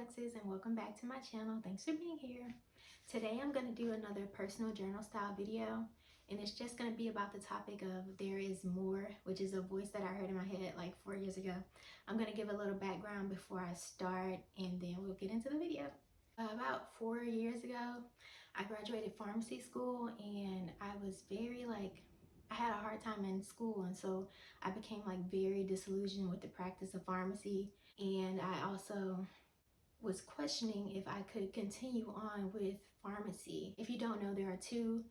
Alexis and welcome back to my channel. Thanks for being here. Today I'm going to do another personal journal style video, and it's just going to be about the topic of there is more, which is a voice that I heard in my head like 4 years ago. I'm going to give a little background before I start and then we'll get into the video. About 4 years ago, I graduated pharmacy school and I was I had a hard time in school, and so I became very disillusioned with the practice of pharmacy, and I also was questioning if I could continue on with pharmacy. If you don't know, there are two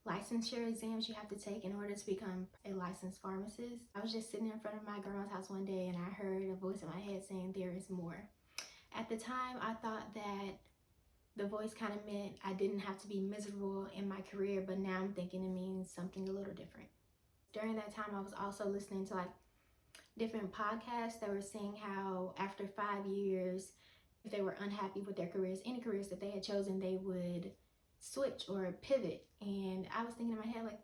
licensure exams you have to take in order to become a licensed pharmacist. I was just sitting in front of my grandma's house one day and I heard a voice in my head saying there is more. At the time, I thought that the voice kind of meant I didn't have to be miserable in my career, but now I'm thinking it means something a little different. During that time, I was also listening to different podcasts that were saying how after 5 years, if they were unhappy with their careers, any careers that they had chosen, they would switch or pivot. And I was thinking in my head,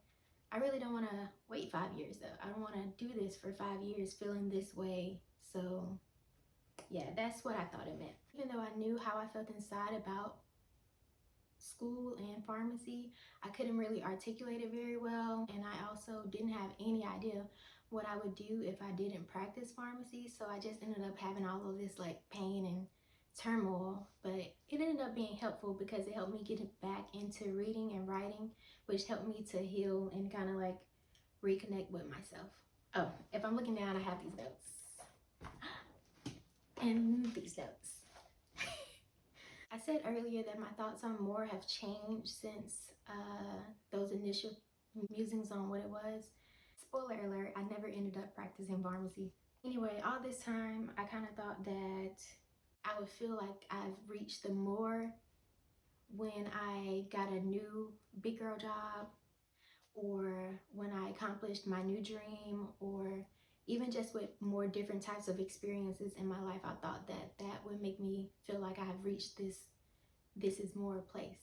I really don't want to wait 5 years though. I don't want to do this for 5 years feeling this way. So yeah, that's what I thought it meant. Even though I knew how I felt inside about school and pharmacy, I couldn't really articulate it very well, and I also didn't have any idea what I would do if I didn't practice pharmacy. So I just ended up having all of this pain and turmoil, but it ended up being helpful because it helped me get back into reading and writing, which helped me to heal and kind of reconnect with myself. Oh, if I'm looking down, I have these notes and these notes. I said earlier that my thoughts on more have changed since those initial musings on what it was. Spoiler alert, I never ended up practicing pharmacy. Anyway, all this time, I kind of thought that I would feel like I've reached the more when I got a new big girl job, or when I accomplished my new dream, or even just with more different types of experiences in my life. I thought that that would make me feel like I have reached this is more place.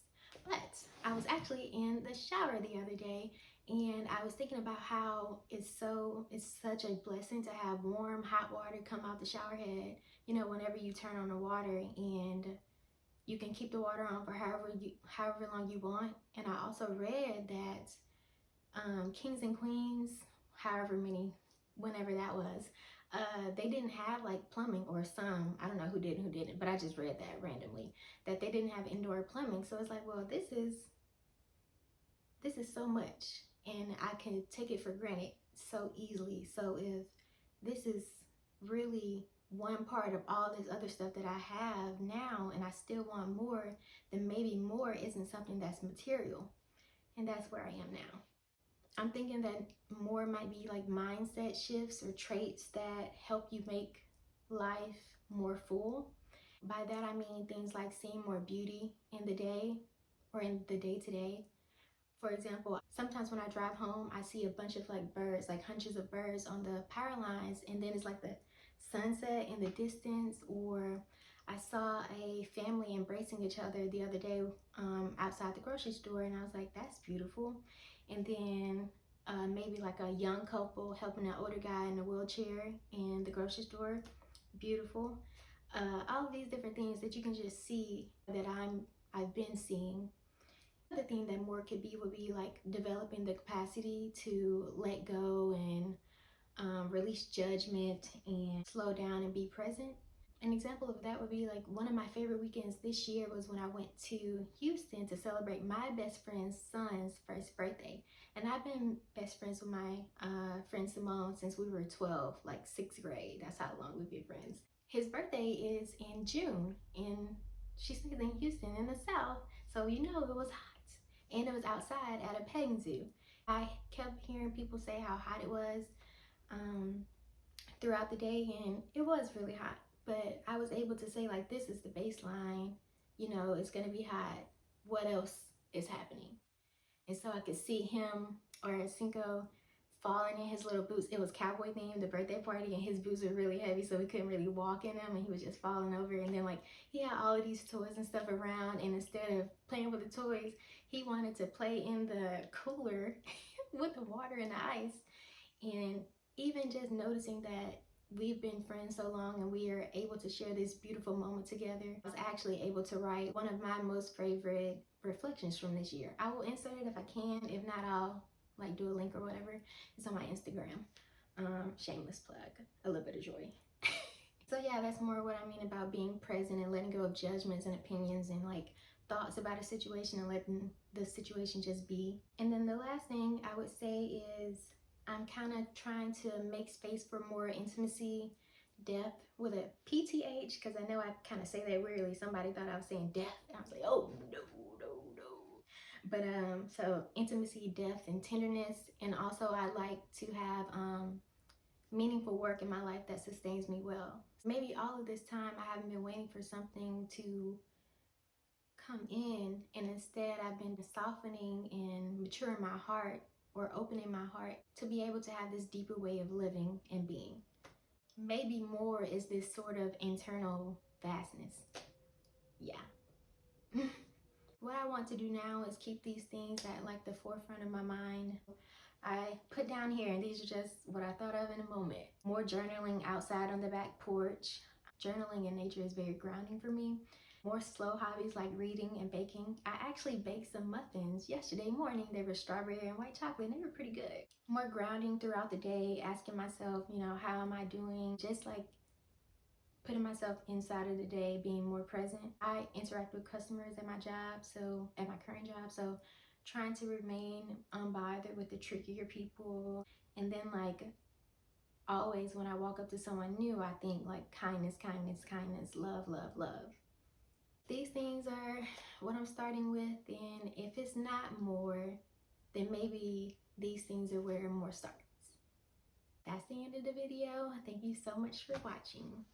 But I was actually in the shower the other day and I was thinking about how it's such a blessing to have warm hot water come out the shower head, whenever you turn on the water, and you can keep the water on for however long you want. And I also read that kings and queens, however many, whenever that was, they didn't have plumbing, or some, I don't know who did and who didn't, but I just read that randomly, that they didn't have indoor plumbing. So it's well, this is so much and I can take it for granted so easily. So if this is really one part of all this other stuff that I have now and I still want more, then maybe more isn't something that's material. And that's where I am now. I'm thinking that more might be mindset shifts or traits that help you make life more full. By that I mean things like seeing more beauty in the day or in the day-to-day. For example, sometimes when I drive home, I see a bunch of birds, hunches of birds on the power lines, and then it's the sunset in the distance. Or I saw a family embracing each other the other day outside the grocery store, and I was like, that's beautiful. And then maybe a young couple helping an older guy in a wheelchair in the grocery store, beautiful. All of these different things that you can just see that I've been seeing. The thing that more could be would be developing the capacity to let go and release judgment and slow down and be present. An example of that would be one of my favorite weekends this year was when I went to Houston to celebrate my best friend's son's first birthday. And I've been best friends with my friend Simone since we were 12, 6th grade. That's how long we've been friends. His birthday is in June, and she stays in Houston in the South, so it was hot. And it was outside at a petting zoo. I kept hearing people say how hot it was throughout the day, and it was really hot. But I was able to say this is the baseline, it's gonna be hot. What else is happening? And so I could see him, or Cinco, falling in his little boots. It was cowboy themed, the birthday party, and his boots were really heavy, so he couldn't really walk in them, and he was just falling over. And then he had all of these toys and stuff around, and instead of playing with the toys, he wanted to play in the cooler with the water and the ice. And even just noticing that we've been friends so long and we are able to share this beautiful moment together. I was actually able to write one of my most favorite reflections from this year. I will insert it if I can. If not, I'll like do a link or whatever. It's on my Instagram. Shameless plug, a little bit of joy. So yeah, that's more what I mean about being present and letting go of judgments and opinions and like thoughts about a situation and letting the situation just be. And then the last thing I would say is I'm kind of trying to make space for more intimacy, depth with a PTH, because I know I kind of say that weirdly. Somebody thought I was saying death, and I was like, oh no, no, no. But so intimacy, depth, and tenderness, and also I like to have meaningful work in my life that sustains me well. Maybe all of this time I haven't been waiting for something to come in, and instead I've been softening and maturing my heart or opening my heart to be able to have this deeper way of living and being. Maybe more is this sort of internal vastness. Yeah. What I want to do now is keep these things at like the forefront of my mind. I put down here, and these are just what I thought of in a moment. More journaling outside on the back porch. Journaling in nature is very grounding for me. More slow hobbies like reading and baking. I actually baked some muffins yesterday morning. They were strawberry and white chocolate, and they were pretty good. More grounding throughout the day, asking myself, how am I doing? Just like putting myself inside of the day, being more present. I interact with customers at my job, so at my current job, so trying to remain unbothered with the trickier people. And then like always when I walk up to someone new, I think like kindness, kindness, kindness, love, love, love. These things are what I'm starting with, and if it's not more, then maybe these things are where more starts. That's the end of the video. Thank you so much for watching.